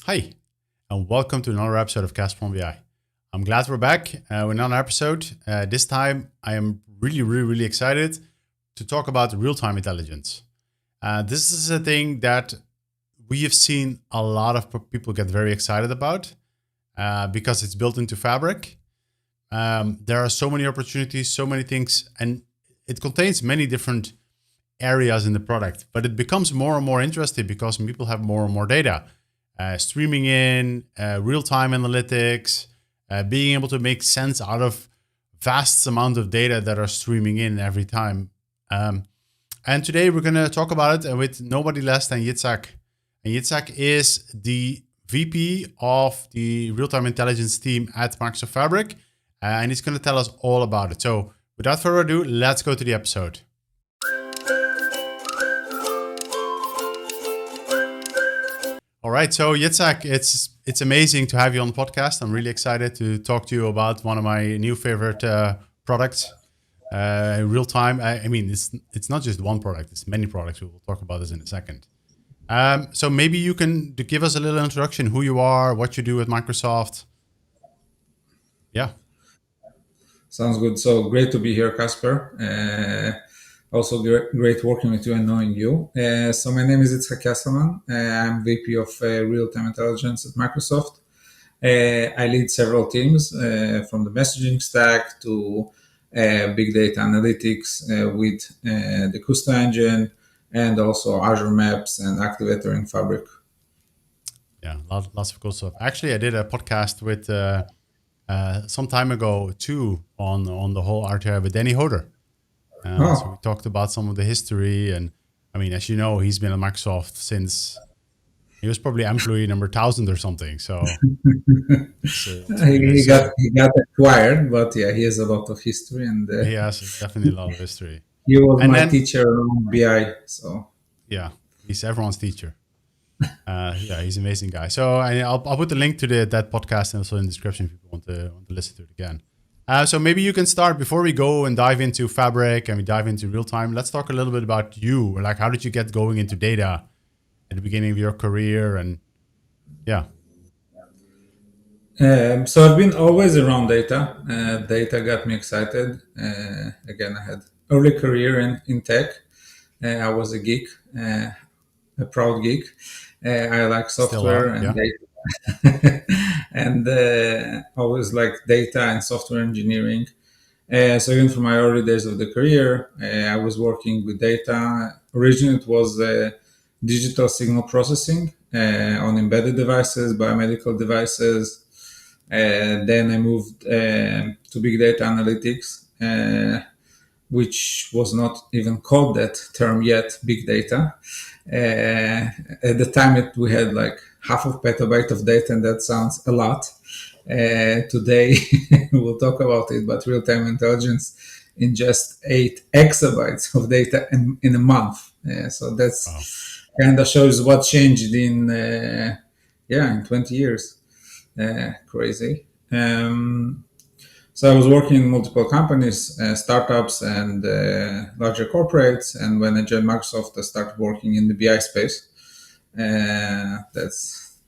Hi, and welcome to another episode of Kasper On BI. I'm glad we're back with another episode. This time, I am really excited to talk about real-time intelligence. This is a thing that we have seen a lot of people get very excited about because it's built into Fabric. There are so many opportunities, so many things, and it contains many different areas in the product, but it becomes more and more interesting because people have more and more data. Streaming in, real-time analytics, being able to make sense out of vast amount of data that are streaming in every time. And today we're going to talk about it with nobody less than Yitzhak. And Yitzhak is the VP of the real-time intelligence team at Microsoft Fabric, and he's going to tell us all about it. So without further ado, let's go to the episode. All right, so Yitzhak, it's amazing to have you on the podcast. I'm really excited to talk to you about one of my new favorite products, real time. I mean, it's not just one product; it's many products. We will talk about this in a second. So maybe you can give us a little introduction: who you are, what you do at Microsoft. Yeah. Sounds good. So great to be here, Kasper. Also great working with you and knowing you. So my name is Yitzhak Kesselman. I'm VP of Real-Time Intelligence at Microsoft. I lead several teams from the messaging stack to big data analytics with the Custo engine and also Azure Maps and Activator in Fabric. Yeah, lots of cool stuff. Actually, I did a podcast with some time ago too on the whole RTI with Danny Hoder. So we Oh, talked about some of the history, and I mean, as you know, he's been at Microsoft since he was probably employee number 1,000 or something. So it's really he got acquired, but yeah, he has a lot of history and he has definitely a lot of history. he was And my then teacher on BI. So yeah, he's everyone's teacher. Yeah, he's an amazing guy. So I'll put the link to that podcast and also in the description if people want to listen to it again. So maybe you can start before we go and dive into Fabric and we dive into real time. Let's talk a little bit about you. Like, how did you get going into data at the beginning of your career? And yeah, so I've been always around data. Data got me excited. Again, I had early career in tech. I was a geek, a proud geek. I like still software are. and Yeah. data, and always like data and software engineering. So even from my early days of the career, I was working with data. Originally, it was digital signal processing on embedded devices, biomedical devices. Then I moved to big data analytics, which was not even called that term yet, big data. At the time, we had like half of petabyte of data, and that sounds a lot. Today, we'll talk about it, but real-time intelligence in just 8 exabytes of data in a month. So Wow. that's kind of shows what changed in 20 years. Crazy. So I was working in multiple companies, startups, and larger corporates. And when I joined Microsoft, I started working in the BI space.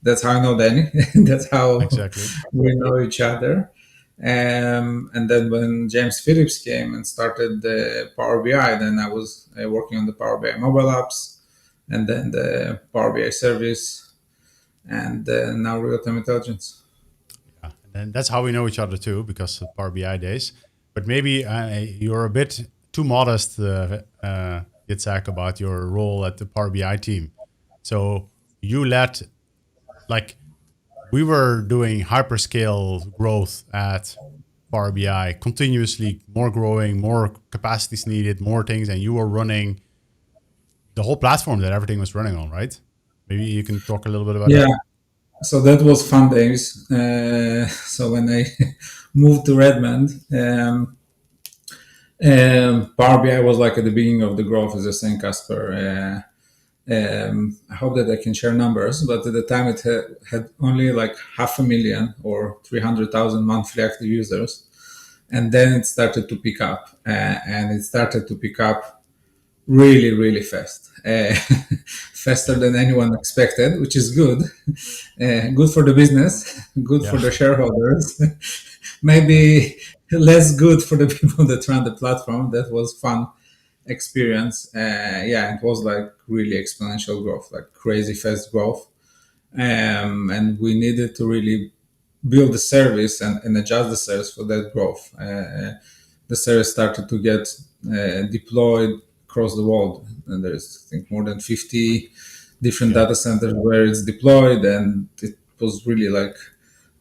That's how I know Danny. That's how Exactly. we know each other. And then when James Phillips came and started the Power BI, then I was working on the Power BI mobile apps, and then the Power BI service, and now real-time intelligence. Yeah. And then that's how we know each other too, because of Power BI days. But maybe you're a bit too modest, Yitzhak, about your role at the Power BI team. So you led, like, we were doing hyperscale growth at Power BI, continuously more growing, more capacities needed, more things, and you were running the whole platform that everything was running on, right? Maybe you can talk a little bit about Yeah, that. so that was fun days. So when I moved to Redmond, Power BI was like at the beginning of the growth, as you're saying, Casper. I hope that I can share numbers, but at the time it had only like 500,000 or 300,000 monthly active users. And then it started to pick up, and it started to pick up really, really fast, faster than anyone expected, which is good. Good for the business, good for Yeah. the shareholders. Yeah. Maybe less good for the people that run the platform. That was fun experience. Yeah, it was like really exponential growth, like crazy fast growth. And we needed to really build the service and adjust the service for that growth. The service started to get deployed across the world, and there's I think more than 50 different Yeah. data centers where it's deployed, and it was really like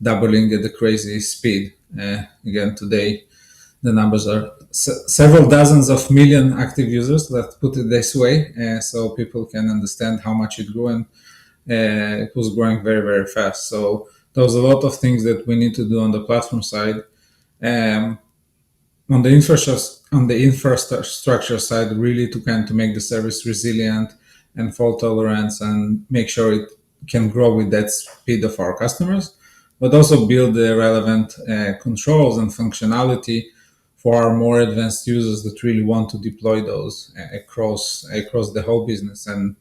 doubling at a crazy speed. Again, today the numbers are several dozens of million active users. Let's put it this way, so people can understand how much it grew, and it was growing very, very fast. So there was a lot of things that we need to do on the platform side. Um, on the infrastructure side, really to kind of make the service resilient and fault tolerance and make sure it can grow with that speed of our customers, but also build the relevant controls and functionality for our more advanced users that really want to deploy those across the whole business. And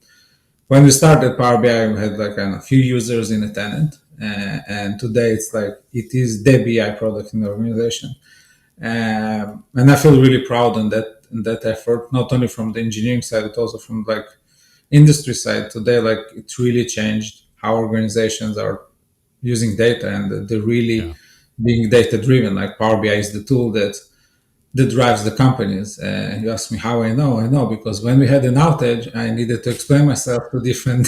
when we started Power BI, we had like a few users in a tenant, and today it's like it is the BI product in the organization. And I feel really proud on that effort, not only from the engineering side, but also from like industry side. Today, like it's really changed how organizations are using data, and they're really Yeah. being data driven. Like Power BI is the tool that drives the companies. You ask me how I know. I know because when we had an outage, I needed to explain myself to different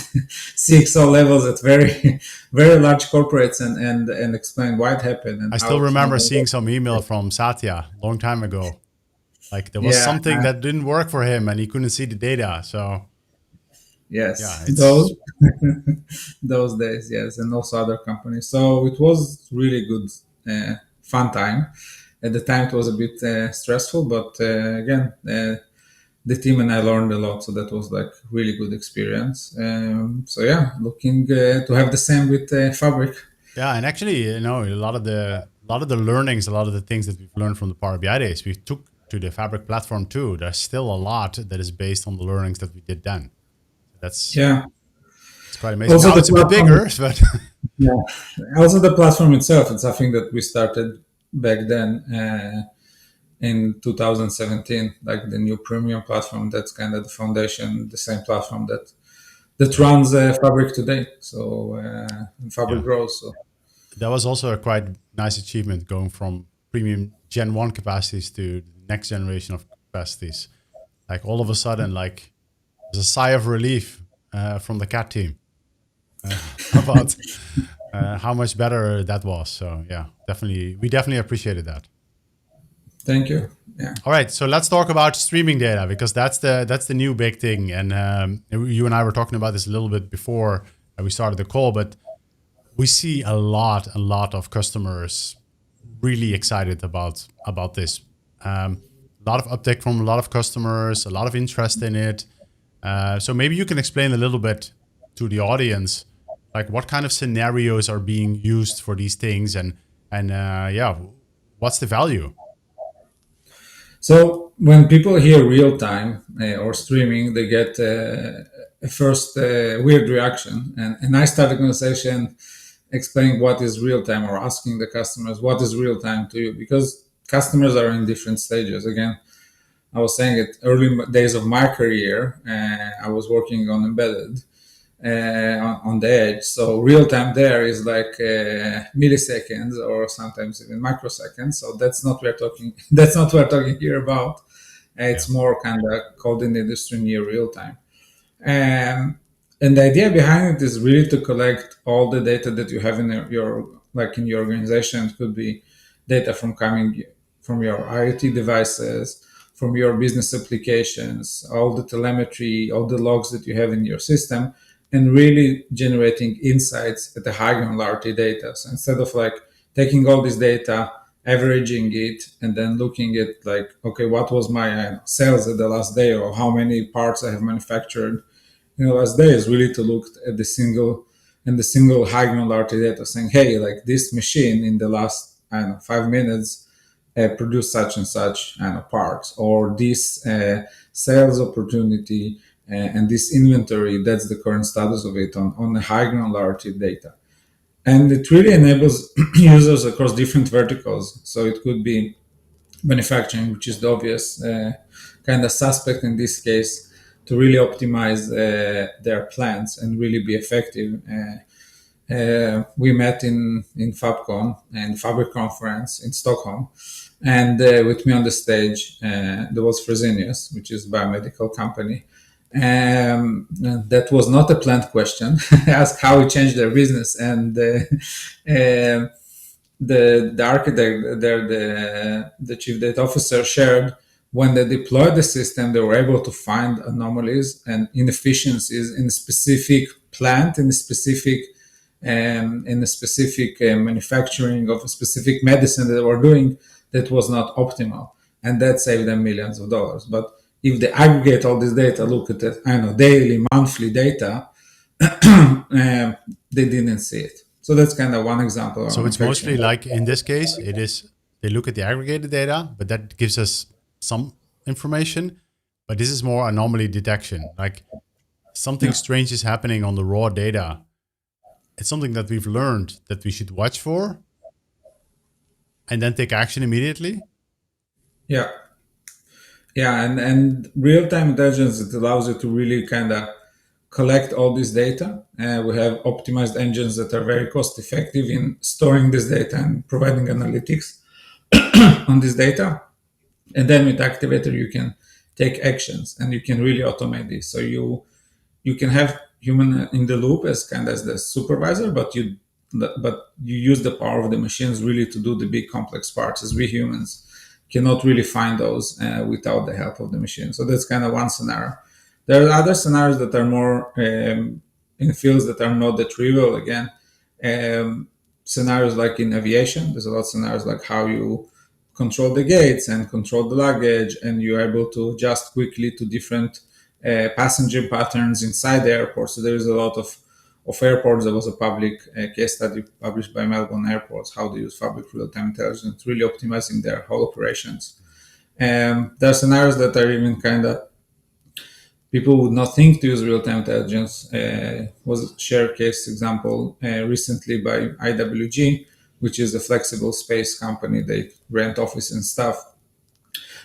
CXO levels at very, very large corporates and explain why it happened and I how still it's no remember longer. seeing some email from Satya long time ago. Like there was Yeah, something that didn't work for him and he couldn't see the data. So yes, yeah, those it's those days, yes, and also other companies. So it was really good, fun time. At the time, it was a bit stressful, but again, the team and I learned a lot, so that was like really good experience. So yeah, looking to have the same with Fabric. yeah, and actually, a lot of the learnings, a lot of the things that we've learned from the Power BI days, we took to the Fabric platform too. There's still a lot that is based on the learnings that we did then. That's Yeah. it's quite amazing. Also Now the it's a bit platform. bigger, but Yeah. Also the platform itself. It's something that we started back then in 2017, like the new premium platform. That's kind of the foundation, the same platform that yeah, runs Fabric today. So Fabric yeah. grows. So That was also a quite nice achievement going from premium Gen 1 capacities to the next generation of capacities. Like all of a sudden, like there's a sigh of relief from the cat team uh, about how much better that was. So yeah, definitely, we definitely appreciated that. thank you. Yeah. All right, so let's talk about streaming data because that's the new big thing. And you and I were talking about this a little bit before we started the call, but we see a lot of customers really excited about this. A lot of uptake from a lot of customers, a lot of interest in it. So maybe you can explain a little bit to the audience, like what kind of scenarios are being used for these things, and yeah, what's the value? So when people hear real time or streaming, they get a first weird reaction. And I start a conversation explaining what is real time or asking the customers what is real time to you because customers are in different stages. Again, I was saying it early days of my career, I was working on embedded on the edge. So real time there is like milliseconds or sometimes even microseconds. So that's not we're talking. That's not what we're talking here about. Yeah, It's more kind of called in the industry near real time. Um, and the idea behind it is really to collect all the data that you have in your like in your organization. It could be data from coming from your IoT devices, from your business applications, all the telemetry, all the logs that you have in your system, and really generating insights at the high granularity data. So instead of like taking all this data, averaging it, and then looking at like, okay, what was my sales at the last day, or how many parts I have manufactured last day, is really to look at the single high granularity data, saying, hey, like this machine in the last I don't know 5 minutes produce such and such parts, or this sales opportunity and this inventory, that's the current status of it on the high granularity data. And it really enables users across different verticals. So it could be manufacturing, which is the obvious kind of suspect in this case, to really optimize their plants and really be effective. We met in Fabcon and Fabric Conference in Stockholm, and with me on the stage there was Fresenius, which is a biomedical company. That was not a planned question. I asked how we changed their business, and the architect there, the chief data officer, shared when they deployed the system, they were able to find anomalies and inefficiencies in a specific plant, in a specific manufacturing of a specific medicine that they were doing that was not optimal, and that saved them millions of dollars. But if they aggregate all this data, look at it, daily, monthly data, they didn't see it. So that's kind of one example. So it's mostly like in this case, it is they look at the aggregated data, but that gives us some information. But this is more anomaly detection. Like something strange is happening on the raw data. It's something that we've learned that we should watch for and then take action immediately. Yeah. And real-time intelligence, it allows you to really kind of collect all this data. We have optimized engines that are very cost effective in storing this data and providing analytics on this data. And then with Activator, you can take actions and you can really automate this. So you can have human in the loop as the supervisor, but you use the power of the machines really to do the big complex parts, as we humans cannot really find those without the help of the machine. So that's kind of one scenario. There are other scenarios that are more in fields that are not that trivial. Again, scenarios like in aviation, there's a lot of scenarios like how you control the gates and control the luggage, and you're able to adjust quickly to different passenger patterns inside the airport. So there is a lot of airports. There was a public case study published by Melbourne Airports, how they use Fabric real-time intelligence, really optimizing their whole operations. There are scenarios that are even people would not think to use real-time intelligence. Was a shared case example recently by IWG, which is a flexible space company. They rent office and stuff.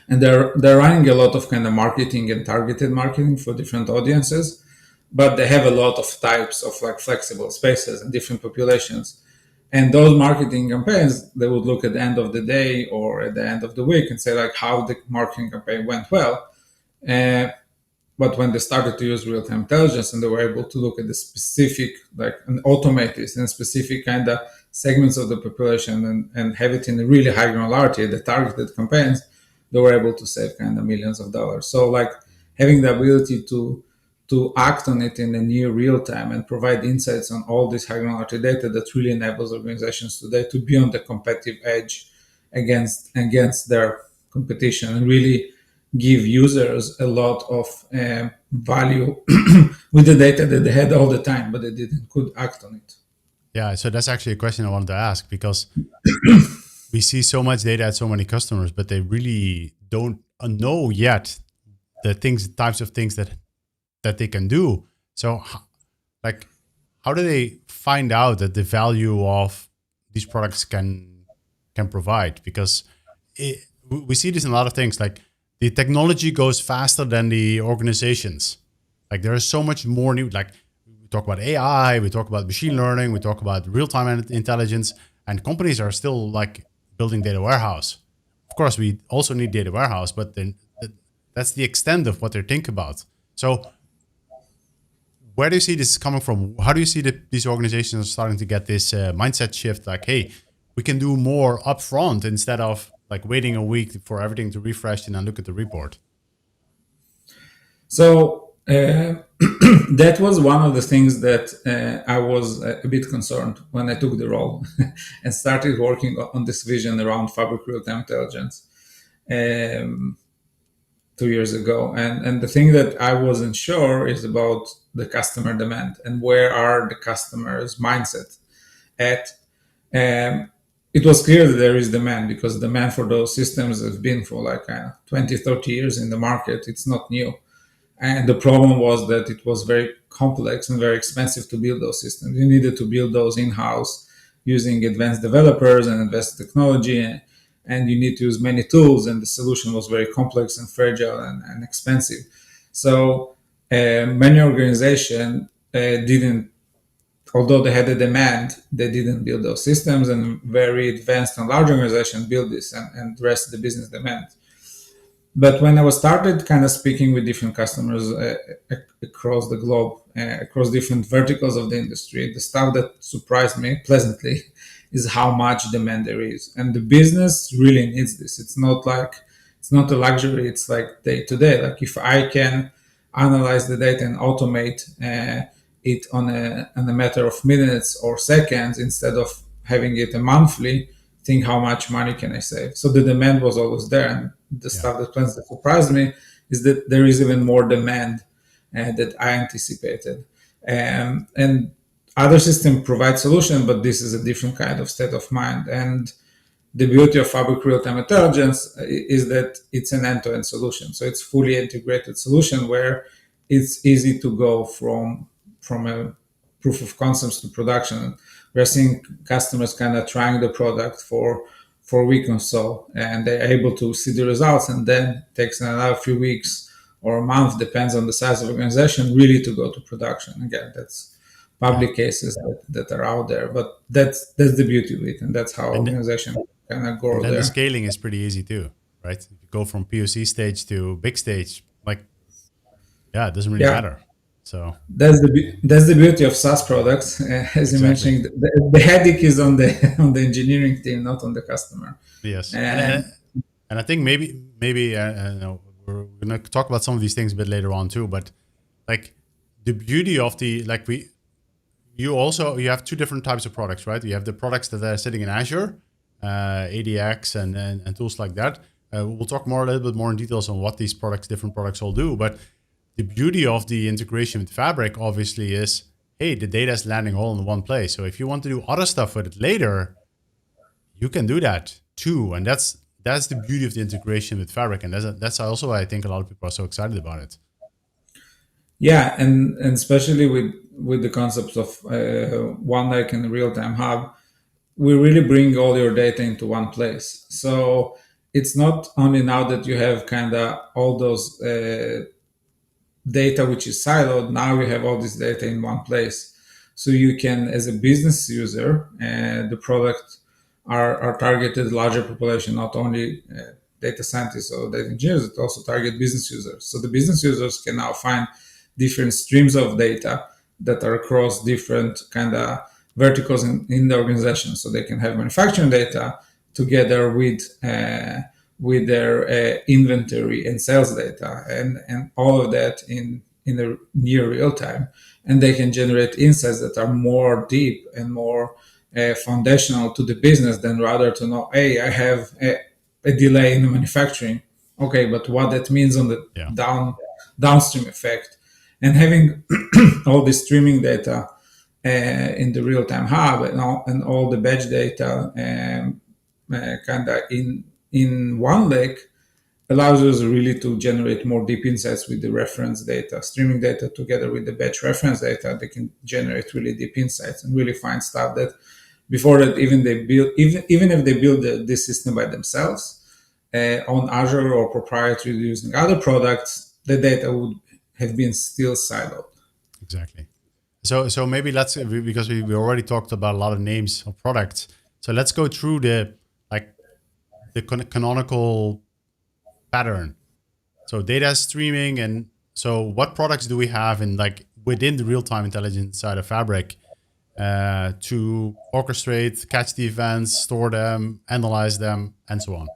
And they're running a lot of marketing and targeted marketing for different audiences, but they have a lot of types of flexible spaces and different populations. And those marketing campaigns, they would look at the end of the day or at the end of the week and say how the marketing campaign went well. But when they started to use real-time intelligence and they were able to look at the specific, and automate this in specific segments of the population and have it in a really high granularity, the targeted campaigns, they were able to save millions of dollars. So having the ability to act on it in a near real time and provide insights on all this high granularity data, that really enables organizations today to be on the competitive edge against their competition and really give users a lot of value with the data that they had all the time, but they could act on it. Yeah, so that's actually a question I wanted to ask, because we see so much data at so many customers, but they really don't know yet the types of things that they can do. So how do they find out that the value of these products can provide? Because we see this in a lot of things, the technology goes faster than the organizations. There is so much more new, we talk about AI, we talk about machine learning, we talk about real-time intelligence, and companies are still building data warehouse. Of course, we also need data warehouse, but then that's the extent of what they think about. So where do you see this coming from? How do you see that these organizations are starting to get this mindset shift? Hey, we can do more upfront instead of waiting a week for everything to refresh and then look at the report. So that was one of the things that I was a bit concerned when I took the role and started working on this vision around Fabric real-time intelligence 2 years ago. And the thing that I wasn't sure is about the customer demand and where are the customers' mindset at. it was clear that there is demand, because demand for those systems has been for like 20, 30 years in the market. It's not new. And the problem was that it was very complex and very expensive to build those systems. You needed to build those in-house using advanced developers and advanced technology, and you need to use many tools. And the solution was very complex and fragile and expensive. So many organizations didn't, although they had a demand, they didn't build those systems, and very advanced and large organizations built this and addressed the business demand. But when I was started kind of speaking with different customers across the globe, across different verticals of the industry, the stuff that surprised me pleasantly is how much demand there is. And the business really needs this. It's not a luxury, it's like day to day. Like if I can analyze the data and automate it on a matter of minutes or seconds instead of having it a monthly, think how much money can I save. So the demand was always there. And the stuff that surprised me is that there is even more demand that I anticipated. And other systems provide solution, but this is a different kind of state of mind. And the beauty of Fabric Real-Time Intelligence is that it's an end-to-end solution. So it's fully integrated solution where it's easy to go from a proof of concepts to production. We're seeing customers kind of trying the product for a week or so, and they're able to see the results, and then it takes another few weeks or a month, depends on the size of the organization, really to go to production. Again, that's public cases that are out there, but that's the beauty of it, and that's how organizations kind of grow and then there. the scaling is pretty easy too, right? If you go from POC stage to big stage, like, yeah, it doesn't really matter. So that's the beauty of SaaS products. As you mentioned, the headache is on the engineering team, not on the customer. Yes, and I think maybe we're gonna talk about some of these things a bit later on too. But like the beauty of the you have two different types of products, right? You have the products that are sitting in Azure, ADX and tools like that. We'll talk a little bit more in details on what these different products all do, but the beauty of the integration with Fabric obviously is, hey, the data is landing all in one place. So if you want to do other stuff with it later, you can do that too. And that's the beauty of the integration with Fabric. And that's also why I think a lot of people are so excited about it. Yeah, and especially with the concepts of One Lake and Real-Time Hub, we really bring all your data into one place. So it's not only now that you have kind of all those data which is siloed, now you have all this data in one place. So you can, as a business user, the product are targeted larger population, not only data scientists or data engineers, it also target business users. So the business users can now find different streams of data that are across different kind of verticals in the organization. So they can have manufacturing data together with their inventory and sales data, and all of that in a near real time. And they can generate insights that are more deep and more foundational to the business than rather to know, hey, I have a delay in the manufacturing. Okay, but what that means on the downstream effect. And having all this streaming data in the real-time hub and all the batch data kind of in one lake allows us really to generate more deep insights with the reference data. Streaming data together with the batch reference data, they can generate really deep insights and really find stuff that before that even if they build this system by themselves on Azure or proprietary using other products, the data would have been still siloed. Exactly. So maybe because we already talked about a lot of names of products. So let's go through the canonical pattern. So data streaming, and so what products do we have within the real-time intelligence side of Fabric to orchestrate, catch the events, store them, analyze them, and so on?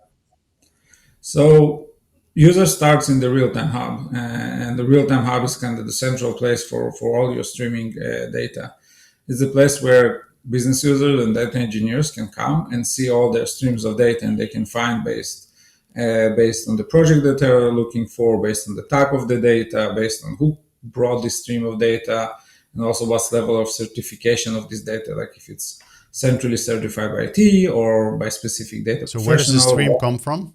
So user starts in the real-time hub, and the real-time hub is kind of the central place for all your streaming data. It's a place where business users and data engineers can come and see all their streams of data, and they can find based on the project that they're looking for, based on the type of the data, based on who brought this stream of data, and also what's level of certification of this data, like if it's centrally certified by IT or by specific data So where does the professional. stream come from?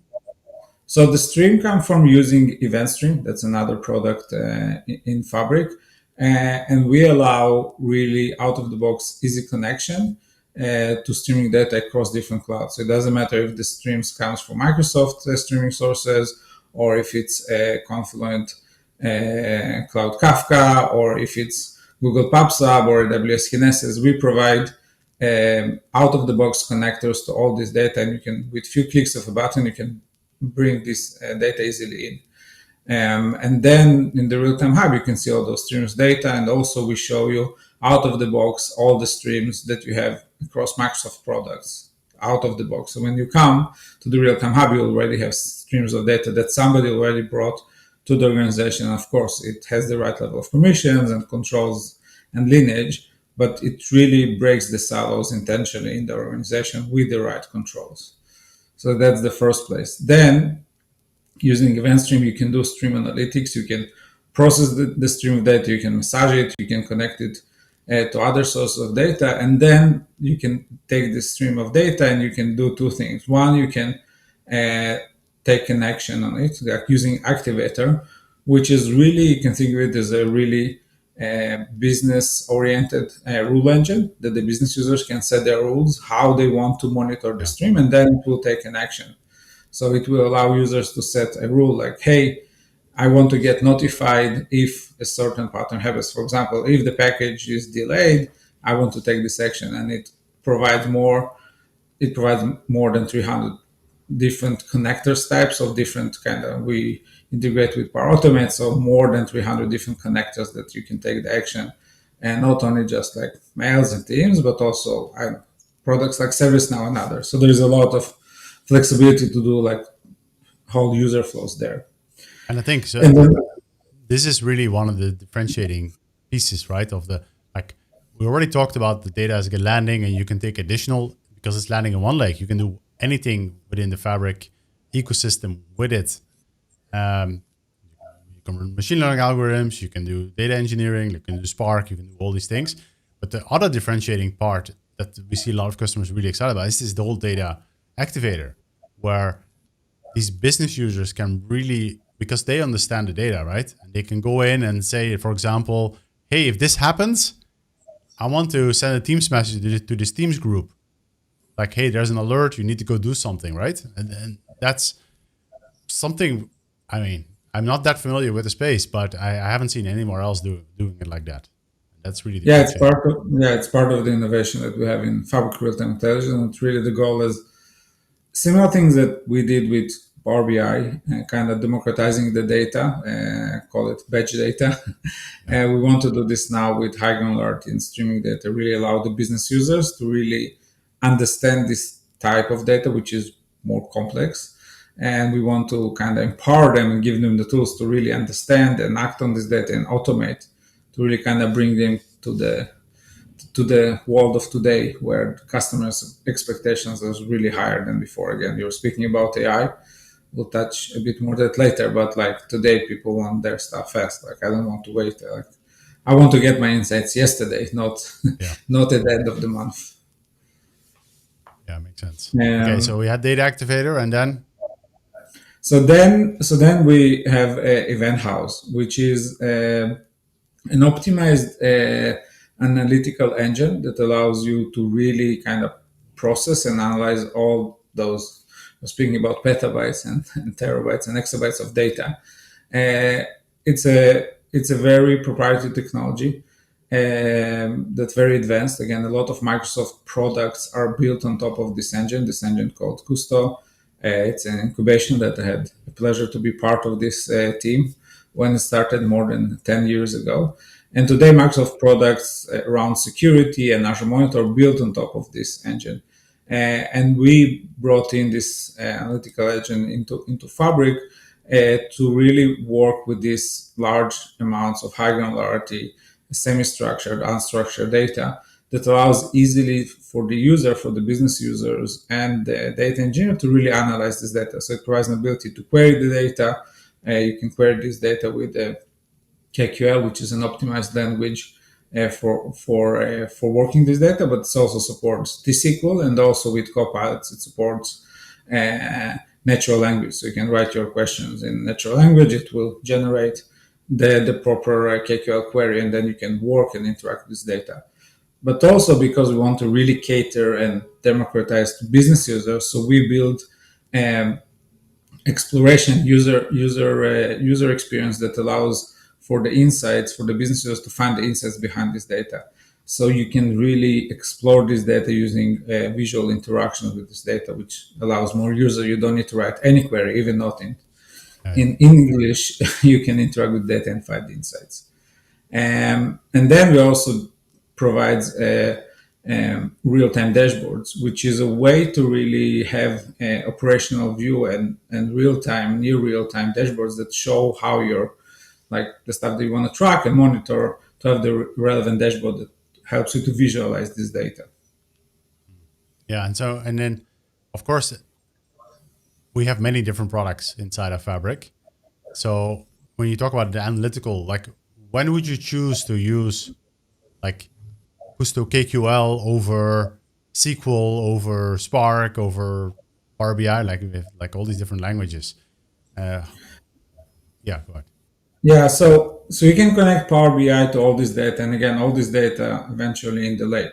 So the stream come from using Event Stream. That's another product in Fabric. And we allow really out of the box easy connection to streaming data across different clouds. So it doesn't matter if the streams comes from Microsoft streaming sources, or if it's Confluent Cloud Kafka, or if it's Google PubSub or AWS Kinesis. We provide out of the box connectors to all this data, and you can, with few clicks of a button, you can bring this data easily in. And then in the real-time hub, you can see all those streams data. And also we show you out of the box all the streams that you have across Microsoft products out of the box. So when you come to the real-time hub, you already have streams of data that somebody already brought to the organization. And of course, it has the right level of permissions and controls and lineage, but it really breaks the silos intentionally in the organization with the right controls. So that's the first place. Then using Event Stream, you can do stream analytics. You can process the stream of data. You can massage it. You can connect it to other sources of data. And then you can take the stream of data and you can do two things. One, you can take an action on it, like using Activator, which is really, you can think of it as a really business-oriented rule engine that the business users can set their rules, how they want to monitor the stream, and then it will take an action. So it will allow users to set a rule like, hey, I want to get notified if a certain pattern happens. For example, if the package is delayed, I want to take this action, and it provides more than 300 different connectors types of different kind of, we integrate with Power Automate, so more than 300 different connectors that you can take the action, and not only just like mails and Teams, but also products like ServiceNow and others. So there is a lot of flexibility to do like whole user flows there. And I think so. This is really one of the differentiating pieces, right? Of the, like, we already talked about the data as a landing, and you can take additional, because it's landing in one lake, you can do anything within the Fabric ecosystem with it. You can run machine learning algorithms, you can do data engineering, you can do Spark, you can do all these things. But the other differentiating part that we see a lot of customers really excited about is the whole data activator, where these business users can really, because they understand the data, right? And they can go in and say, for example, hey, if this happens, I want to send a Teams message to this Teams group. Like, hey, there's an alert, you need to go do something, right? And that's something, I mean, I'm not that familiar with the space, but I haven't seen anywhere else doing it like that. That's really it's part of the innovation that we have in Fabric Real-Time Intelligence. It's really the goal is similar things that we did with Power BI, kind of democratizing the data, call it batch data. We want to do this now with high granularity and streaming data, really allow the business users to really understand this type of data, which is more complex. And we want to kind of empower them and give them the tools to really understand and act on this data and automate, to really kind of bring them to the world of today, where customers' expectations are really higher than before. Again, you're speaking about AI. We'll touch a bit more that later, but like today, people want their stuff fast. Like, I don't want to wait. Like, I want to get my insights yesterday, not not at the end of the month. Yeah, makes sense. Okay, so we had Data Activator, and then? So then we have Event House, which is an optimized analytical engine that allows you to really kind of process and analyze all those, speaking about petabytes and terabytes and exabytes of data. It's a very proprietary technology that's very advanced. Again, a lot of Microsoft products are built on top of this engine called Custo. It's an incubation that I had the pleasure to be part of this team when it started more than 10 years ago. And today, Microsoft products around security and Azure Monitor are built on top of this engine. And we brought in this analytical engine into Fabric to really work with these large amounts of high granularity, semi-structured, unstructured data that allows easily for the user, for the business users and the data engineer to really analyze this data. So it provides an ability to query the data. You can query this data with KQL, which is an optimized language for working this data, but it also supports T-SQL, and also with Copilots it supports natural language. So you can write your questions in natural language. It will generate the proper KQL query, and then you can work and interact with this data. But also because we want to really cater and democratize to business users, so we build exploration user experience that allows for the insights for the business users to find the insights behind this data. So you can really explore this data using visual interactions with this data, which allows more users. You don't need to write any query, even not in English. You can interact with data and find the insights. And then we also provide real-time dashboards, which is a way to really have an operational view and real-time, near real-time dashboards that show how your, like the stuff that you want to track and monitor, to have the relevant dashboard that helps you to visualize this data. Yeah, and then, of course, we have many different products inside of Fabric. So when you talk about the analytical, like when would you choose to use like Gusto KQL over SQL, over Spark, over Power BI, like all these different languages? Yeah, go ahead. Yeah, so you can connect Power BI to all this data, and again, all this data eventually in the lake.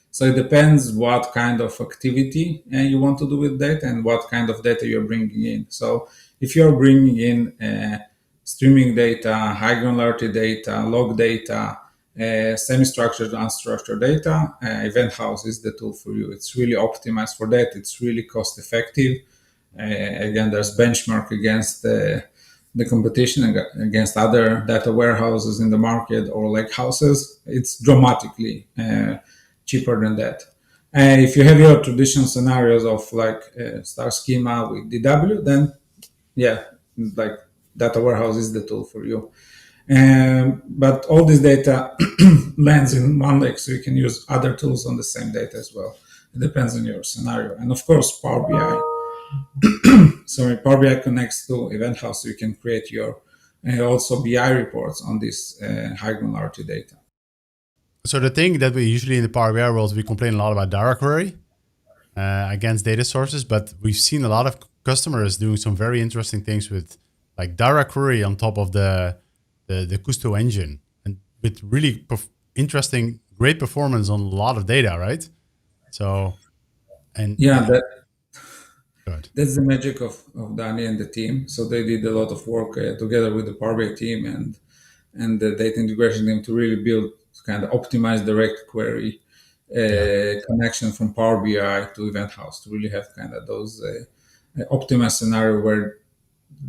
So it depends what kind of activity you want to do with data and what kind of data you're bringing in. So if you're bringing in streaming data, high granularity data, log data, semi-structured, unstructured data, Event House is the tool for you. It's really optimized for that. It's really cost effective. Again, there's benchmark against the competition against other data warehouses in the market or lake houses. It's dramatically cheaper than that. If you have your traditional scenarios of like star schema with DW, then yeah, like data warehouse is the tool for you. But all this data lands in one lake, so you can use other tools on the same data as well. It depends on your scenario. And of course, Power BI. Power BI connects to Event House, so you can create your also BI reports on this high granularity data. So the thing that we usually in the Power BI world, we complain a lot about direct query against data sources, but we've seen a lot of customers doing some very interesting things with like direct query on top of the Gusto engine, and with really interesting, great performance on a lot of data, right? So, and yeah, that's the magic of Danny and the team. So they did a lot of work together with the Power BI team and the data integration team to really build kind of optimized direct query connection from Power BI to Event House to really have kind of those optimized scenario where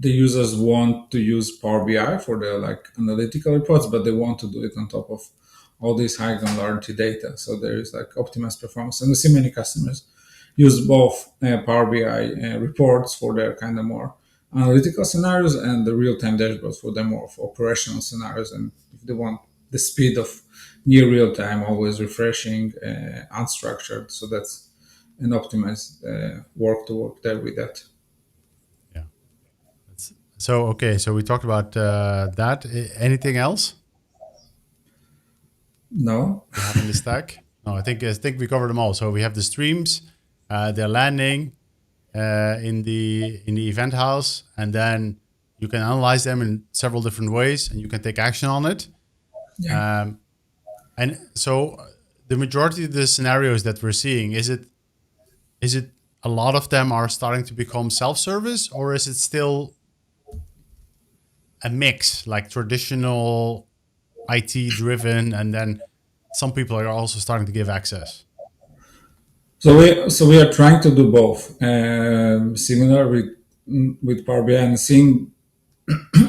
the users want to use Power BI for their like analytical reports, but they want to do it on top of all this high granularity data. So there is like optimized performance, and we see many customers use both Power BI reports for their kind of more analytical scenarios and the real-time dashboards for their more of operational scenarios. And if they want the speed of near real-time, always refreshing, unstructured, so that's an optimized work to work there with that. Yeah. So okay, so we talked about that. Anything else? No. You have in the stack? No, I think we covered them all. So we have the streams, they're landing in the Event House, and then you can analyze them in several different ways, and you can take action on it. Yeah. And so the majority of the scenarios that we're seeing, is it a lot of them are starting to become self-service, or is it still a mix, like traditional IT driven, and then some people are also starting to give access? So we are trying to do both. Similar with Power BI, and seeing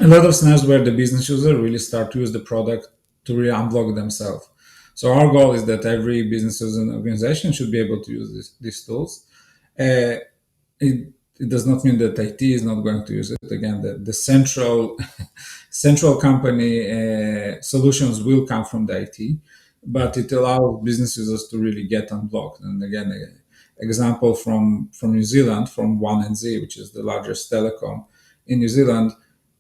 a lot of scenarios where the business user really start to use the product to really unblock themselves. So our goal is that every business user and organization should be able to use these tools. It does not mean that IT is not going to use it. Again, the central company solutions will come from the IT, but it allows business users to really get unblocked. And again, example from New Zealand, from One and Z, which is the largest telecom in New Zealand.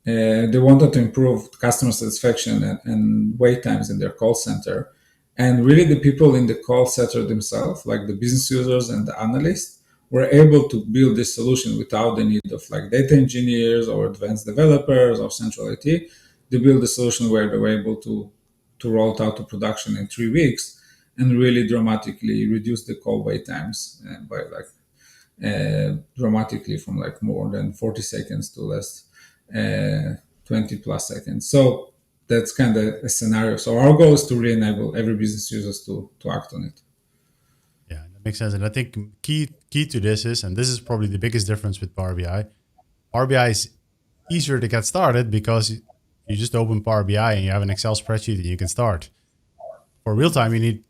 They wanted to improve customer satisfaction and wait times in their call center. And really, the people in the call center themselves, like the business users and the analysts, were able to build this solution without the need of like data engineers or advanced developers or central IT. They built a solution where they were able to roll it out to production in 3 weeks and really dramatically reduce the call wait times by like dramatically from like more than 40 seconds to less 20 plus seconds. So that's kind of a scenario. So our goal is to really enable every business users to act on it. Yeah, that makes sense. And I think key to this is, and this is probably the biggest difference with Power BI. Power BI is easier to get started because you just open Power BI and you have an Excel spreadsheet and you can start. For real time, you need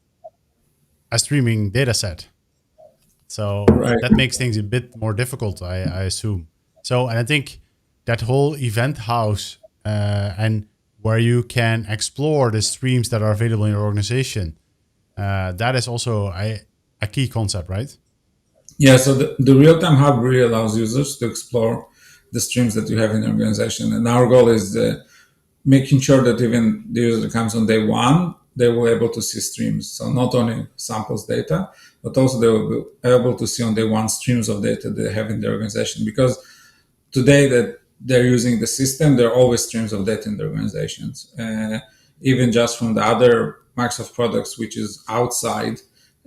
a streaming data set. So Right. that makes things a bit more difficult, I assume. So, and I think that whole event house and where you can explore the streams that are available in your organization, that is also a key concept, right? Yeah, so the real-time hub really allows users to explore the streams that you have in your organization. And our goal is making sure that even the user that comes on day one, they will be able to see streams. So not only samples data, but also they will be able to see on day one streams of data they have in their organization. Because today that they're using the system, there are always streams of data in the organizations. Even just from the other Microsoft products, which is outside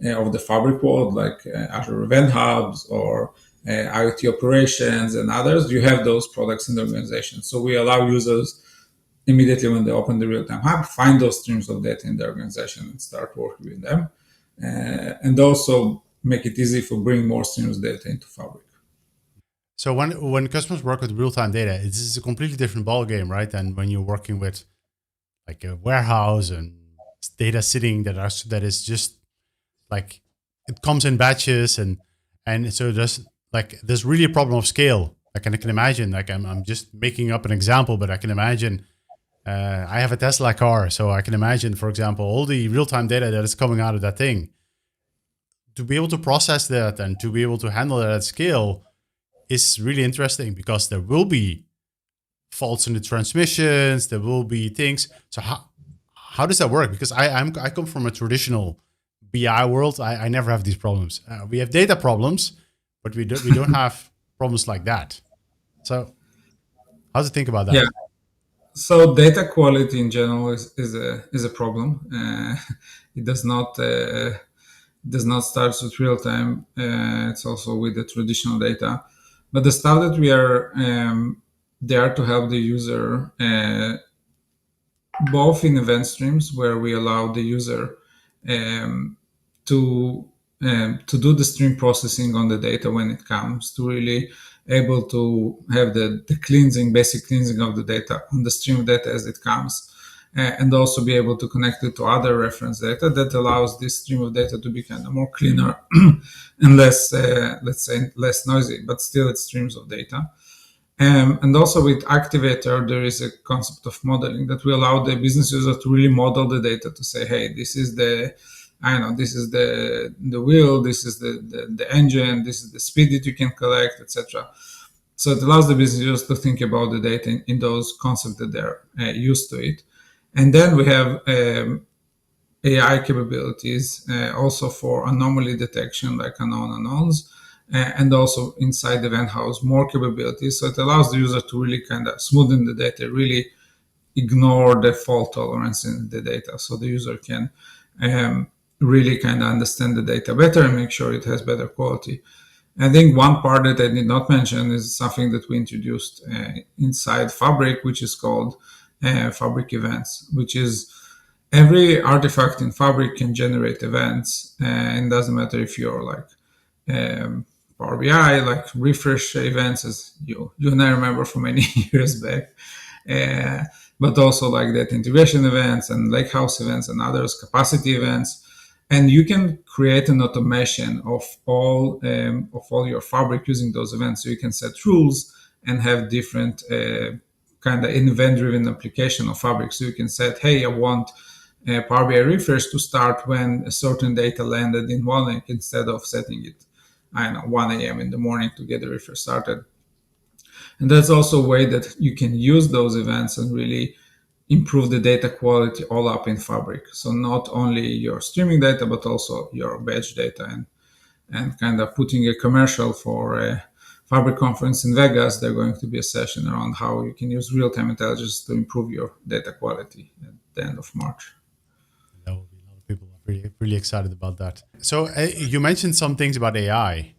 of the Fabric world, like Azure Event Hubs or IoT operations and others, you have those products in the organization. So we allow users immediately when they open the real-time hub, find those streams of data in the organization and start working with them. And also make it easy for bring more streams of data into Fabric. So when customers work with real-time data, this is a completely different ballgame, right? Than when you're working with like a warehouse and data sitting that is just like it comes in batches and so there's really a problem of scale. Like, and I can imagine, like I'm just making up an example, but I can imagine I have a Tesla car, so I can imagine, for example, all the real-time data that is coming out of that thing. To be able to process that and to be able to handle that at scale is really interesting because there will be faults in the transmissions, there will be things. So how does that work? Because I come from a traditional BI world. I never have these problems. We have data problems, but we don't have problems like that. So how to think about that? Yeah. So data quality in general is a problem. It does not start with real time. It's also with the traditional data. But the stuff that we are there to help the user, both in event streams where we allow the user to do the stream processing on the data when it comes, to really able to have the basic cleansing of the data on the stream data as it comes, and also be able to connect it to other reference data that allows this stream of data to be kind of more cleaner and less, let's say, less noisy, but still it's streams of data. And also with Activator, there is a concept of modeling that will allow the business user to really model the data to say, hey, this is the wheel, this is the engine, this is the speed that you can collect, etc. So it allows the business users to think about the data in those concepts that they're used to it. And then we have AI capabilities also for anomaly detection, like unknown unknowns, and also inside the event house, more capabilities. So it allows the user to really kind of smoothen the data, really ignore the fault tolerance in the data. So the user can really kind of understand the data better and make sure it has better quality. I think one part that I did not mention is something that we introduced inside Fabric, which is called Fabric Events, which is every artifact in Fabric can generate events. And it doesn't matter if you're like Power BI, like refresh events, as you and I remember from many years back, but also like that integration events and lakehouse events and others, capacity events. And you can create an automation of all your Fabric using those events. So you can set rules and have different kind of event-driven application of Fabric. So you can set, hey, I want Power BI refresh to start when a certain data landed in one link instead of setting it, 1 a.m. in the morning to get the refresh started. And that's also a way that you can use those events and really improve the data quality all up in Fabric. So not only your streaming data, but also your batch data, and kind of putting a commercial for a Fabric conference in Vegas. There's going to be a session around how you can use real-time intelligence to improve your data quality at the end of March. There will be a lot of people really excited about that. So you mentioned some things about AI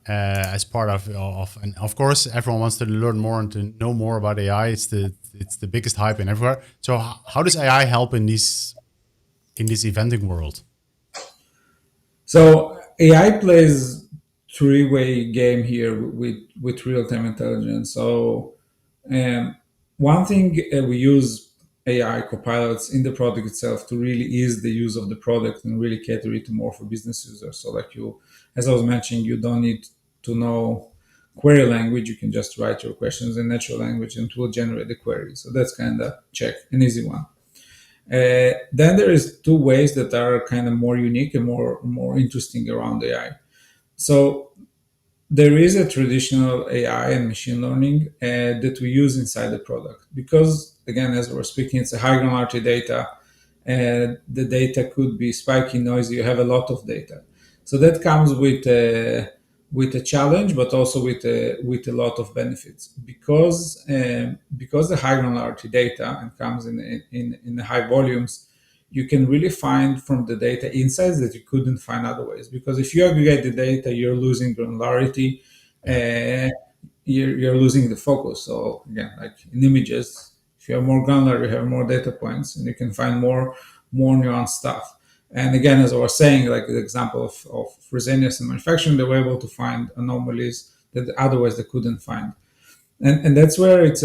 as part and of course everyone wants to learn more and to know more about AI. It's the biggest hype in everywhere. So how does AI help in this eventing world? So AI plays three-way game here with real-time intelligence. So one thing, we use AI copilots in the product itself to really ease the use of the product and really cater it more for business users. So like as I was mentioning, you don't need to know query language. You can just write your questions in natural language and it will generate the query. So that's kind of check, an easy one. Then there is two ways that are kind of more unique and more interesting around AI. So there is a traditional AI and machine learning that we use inside the product because, again, as we're speaking, it's a high granularity data, and the data could be spiky, noisy. You have a lot of data, so that comes with a challenge, but also with a lot of benefits because the high granularity data and comes in the high volumes. You can really find from the data insights that you couldn't find otherwise. Because if you aggregate the data, you're losing granularity, you're losing the focus. So again, like in images, if you have more granular, you have more data points, and you can find more nuanced stuff. And again, as I was saying, like the example of Fresenius and manufacturing, they were able to find anomalies that otherwise they couldn't find. And that's where it's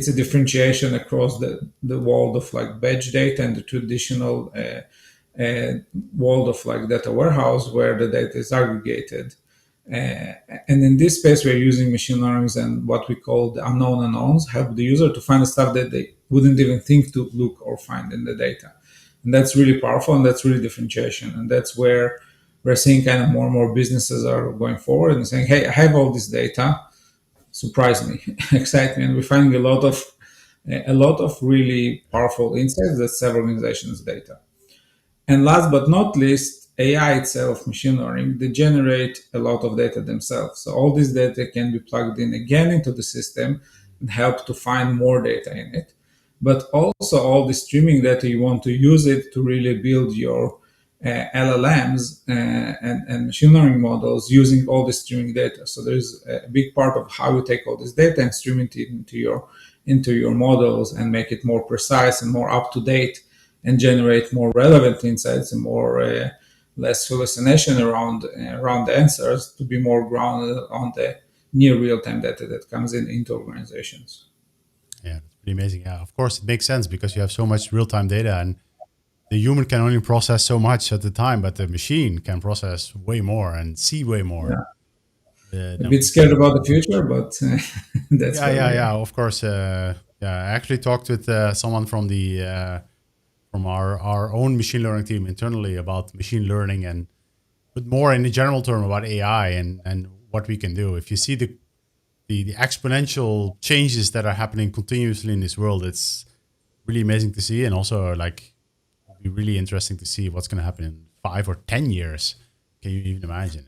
a differentiation across the world of like batch data and the traditional world of like data warehouse where the data is aggregated. And in this space, we're using machine learning and what we call the unknown unknowns, help the user to find the stuff that they wouldn't even think to look or find in the data. And that's really powerful, and that's really differentiation. And that's where we're seeing kind of more and more businesses are going forward and saying, hey, I have all this data, surprise me, excite me. And we're finding a lot of really powerful insights that several organizations' data. And last but not least, AI itself, machine learning, they generate a lot of data themselves. So all this data can be plugged in again into the system and help to find more data in it. But also all the streaming data, you want to use it to really build your LLMs and machine learning models using all the streaming data. So there's a big part of how you take all this data and stream it into your models and make it more precise and more up to date and generate more relevant insights and more less hallucination around the answers, to be more grounded on the near real-time data that comes into organizations. Yeah, that's pretty amazing. Yeah, of course, it makes sense because you have so much real-time data, and the human can only process so much at the time, but the machine can process way more and see way more. Yeah. A bit scared about the future, but that's yeah. Of course, I actually talked with someone from from our own machine learning team internally about machine learning, and but more in the general term about AI and what we can do. If you see the exponential changes that are happening continuously in this world, it's really amazing to see, and also like it'll be really interesting to see what's going to happen in 5 or 10 years. Can you even imagine?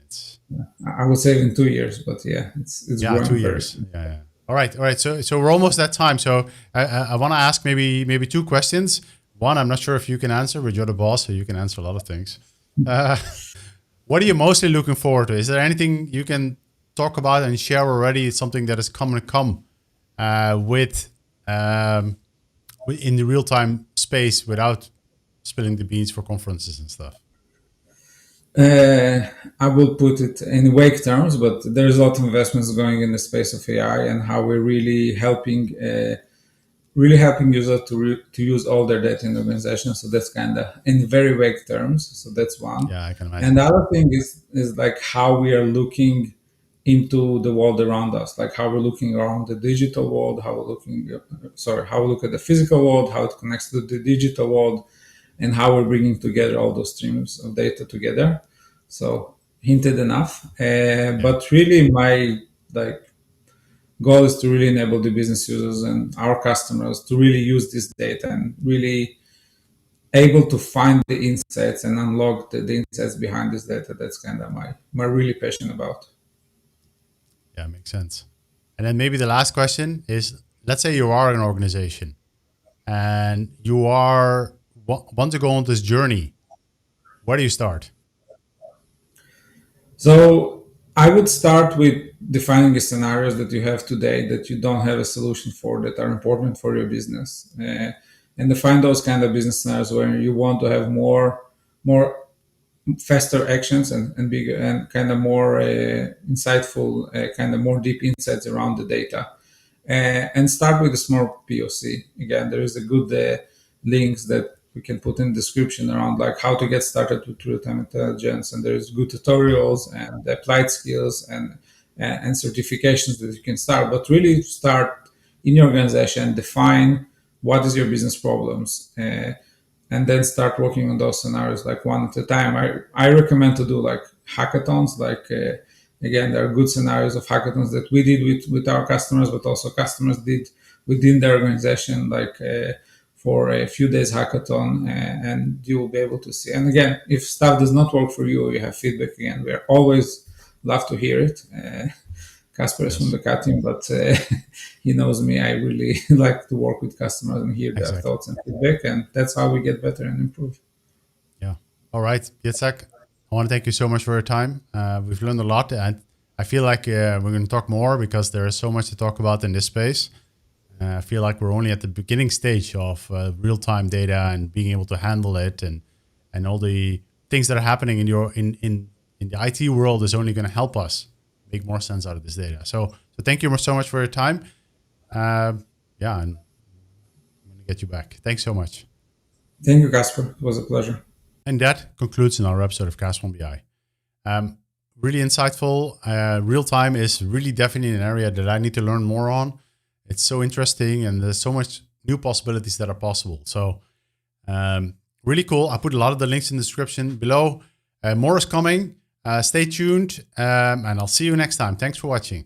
I would say in 2 years, but yeah, it's growing 2 years. Yeah. All right. So we're almost at time. So I want to ask maybe two questions. One, I'm not sure if you can answer, but you're the boss, so you can answer a lot of things. What are you mostly looking forward to? Is there anything you can talk about and share already? It's something that is come with in the real-time space without spilling the beans for conferences and stuff. I will put it in vague terms, but there's a lot of investments going in the space of AI and how we're really helping users to use all their data in the organization. So that's kind of in very vague terms. So that's one. Yeah, I can imagine. And the other thing is like how we are looking into the world around us, like how we're looking around the digital world, how we look at the physical world, how it connects to the digital world, and how we're bringing together all those streams of data together. So hinted enough, but really goal is to really enable the business users and our customers to really use this data and really able to find the insights and unlock the insights behind this data. That's kind of my really passion about. Yeah, makes sense. And then maybe the last question is, let's say you are an organization and you want to go on this journey. Where do you start? So I would start with defining the scenarios that you have today that you don't have a solution for that are important for your business, and define those kind of business scenarios where you want to have more faster actions and bigger and kind of more insightful, kind of more deep insights around the data, and start with a small POC. Again, there is a good links that we can put in the description around like how to get started with real-time intelligence, and there's good tutorials and applied skills and certifications that you can start. But really start in your organization, define what is your business problems. And then start working on those scenarios like one at a time. I recommend to do like hackathons. Like again, there are good scenarios of hackathons that we did with our customers, but also customers did within their organization, like for a few days hackathon, and you will be able to see. And again, if stuff does not work for you, you have feedback. Again, we are always love to hear it. Kasper is from the CAT team, but he knows me. I really like to work with customers and hear their thoughts and feedback, and that's how we get better and improve. Yeah. All right, Yitzhak, I want to thank you so much for your time. We've learned a lot, and I feel like we're going to talk more because there is so much to talk about in this space. I feel like we're only at the beginning stage of real-time data and being able to handle it, and all the things that are happening in the IT world is only going to help us make more sense out of this data. So thank you so much for your time. And I'm going to get you back. Thanks so much. Thank you, Kasper. It was a pleasure. And that concludes another episode of Kasper On BI. Really insightful. Real time is really definitely an area that I need to learn more on. It's so interesting, and there's so much new possibilities that are possible. So really cool. I put a lot of the links in the description below. More is coming. Stay tuned, and I'll see you next time. Thanks for watching.